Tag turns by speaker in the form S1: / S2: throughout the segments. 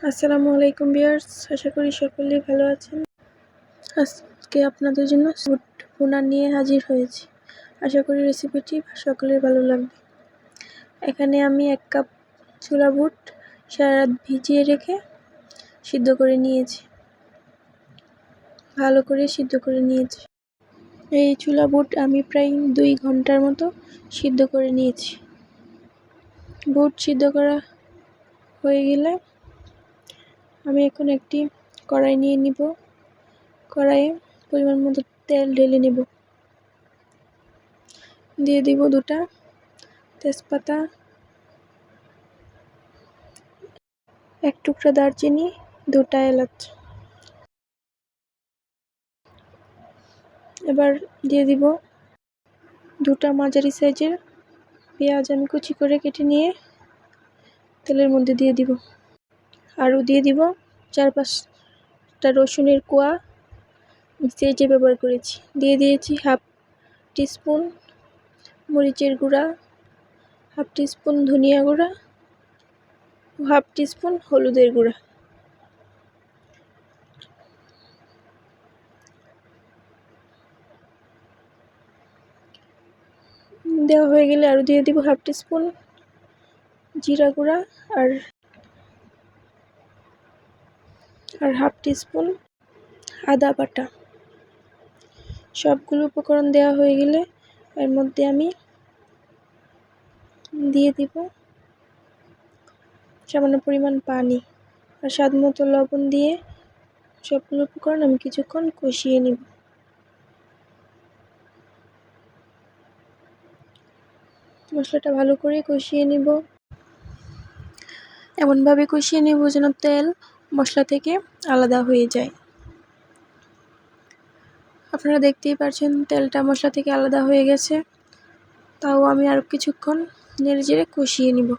S1: আসসালামু আলাইকুম ভিউয়ার্স, আশা করি সকলেই ভালো আছেন। আজকে আপনাদের জন্য বুট ভুনা নিয়ে হাজির হয়েছি। আশা করি রেসিপিটি সকলের ভালো লাগবে। এখানে আমি 1 কাপ ছোলা বুট সারা রাত ভিজিয়ে রেখে সিদ্ধ করে নিয়েছি, ভালো করে সিদ্ধ করে নিয়েছি। এই ছোলা বুট আমি প্রায় 2 ঘন্টার মতো সিদ্ধ করে নিয়েছি। বুট সিদ্ধ করা হয়ে গেলে আমি এখন একটি কড়াই নিয়ে নিব। কড়াইয়ে পরিমাণ মতো তেল ঢেলে নেব। দিয়ে দিব 2টা তেজপাতা, 1 টুকরা দারচিনি, 2টা এলাচ। এবার দিয়ে দিব 2টা মাঝারি সাইজের পেঁয়াজ আমি কুচি করে কেটে নিয়ে তেলের মধ্যে দিয়ে দিব। আরও দিয়ে দিব 4-5টা রসুনের কোয়া মিক্সিতে ব্যবহার করেছি। দিয়ে দিয়েছি 1/2 টিস্পুন মরিচের গুঁড়া, 1/2 টিস্পুন ধনিয়া গুঁড়া, 1/2 টিস্পুন হলুদের গুঁড়া। দেওয়া হয়ে গেলে আরও দিয়ে দিব 1/2 টিস্পুন জিরা গুঁড়া আর 1/2 টিস্পুন আদা বাটা। সবগুলো উপকরণ দেওয়া হয়ে গেলে এর মধ্যে আমি দিয়ে দিব সামান্য পরিমাণ পানি আর স্বাদ মতো লবণ দিয়ে সবগুলো উপকরণ আমি কিছুক্ষণ কষিয়ে নিব। মশলাটা ভালো করে কষিয়ে নিব, এমনভাবে কষিয়ে নেব যেন তেল মশলা থেকে আলাদা হয়ে যায়। আপনারা দেখতেই পাচ্ছেন তেলটা মশলা থেকে আলাদা হয়ে গেছে, তাও আমি আর কিছুক্ষণ নেড়েচেড়ে কষিয়ে নিব।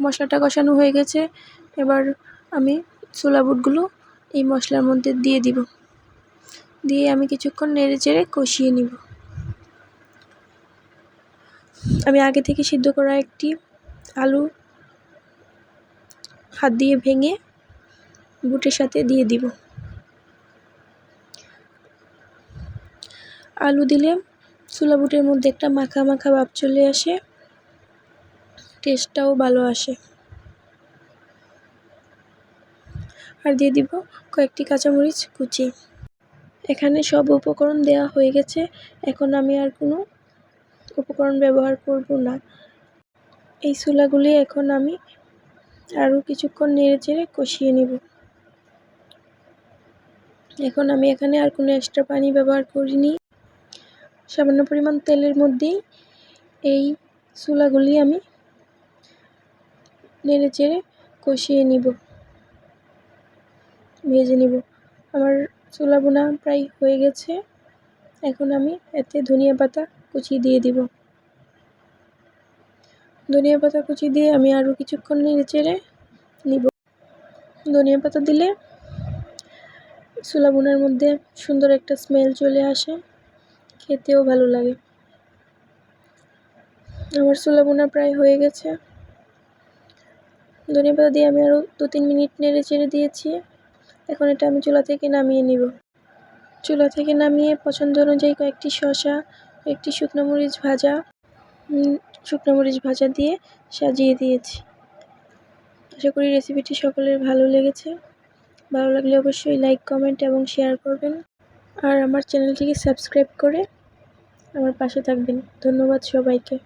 S1: মশলাটা কষানো হয়ে গেছে, এবার আমি ছোলা বুটগুলো এই মশলার মধ্যে দিয়ে দিব। দিয়ে আমি কিছুক্ষণ নেড়েচেড়ে কষিয়ে নিব। আমি আগে থেকে সিদ্ধ করা একটি আলু হাত দিয়ে ভেঙে বুটের সাথে দিয়ে দিব। আলু দিলে ছোলা বুটের মধ্যে একটা মাখা মাখা ভাব চলে আসে, টেস্টটাও ভালো আসে। আর দিয়ে দিব কয়েকটি কাঁচামরিচ কুচি। এখানে সব উপকরণ দেওয়া হয়ে গেছে, এখন আমি আর কোনো উপকরণ ব্যবহার করব না। এই ছোলাগুলি এখন আমি আরও কিছুক্ষণ নেড়েচেড়ে কষিয়ে নিব। এখন আমি এখানে আর কোনো এক্সট্রা পানি ব্যবহার করিনি। সামান্য পরিমাণ তেলের মধ্যেই এই ছোলাগুলি আমি নেড়েচেড়ে কষিয়ে নিব, ভেজে নিব। আমার ছোলা বোনা প্রায় হয়ে গেছে, এখন আমি এতে ধনিয়া পাতা কুচি দিয়ে দিব। ধনিয়া পাতা কুচি দিয়ে আমি আরও কিছুক্ষণ নেড়েচেড়ে নিব। ধনিয়া পাতা দিলে ছোলা বোনার মধ্যে সুন্দর একটা স্মেল চলে আসে, খেতেও ভালো লাগে। আমার ছোলা বোনা প্রায় হয়ে গেছে। ধনিয়া পাতা দিয়ে আমি আরও 2-3 মিনিট নেড়েচেড়ে দিয়েছি। এখন এটা আমি চুলা থেকে নামিয়ে নিব। চুলা থেকে নামিয়ে পছন্দ অনুযায়ী কয়েকটি শসা, একটি শুকনো মরিচ ভাজা দিয়ে সাজিয়ে দিয়েছি। আশা করি রেসিপিটি সকলের ভালো লেগেছে। ভালো লাগলে অবশ্যই লাইক, কমেন্ট এবং শেয়ার করবেন। আর আমার চ্যানেলটিকে সাবস্ক্রাইব করে আমার পাশে থাকবেন। ধন্যবাদ সবাইকে।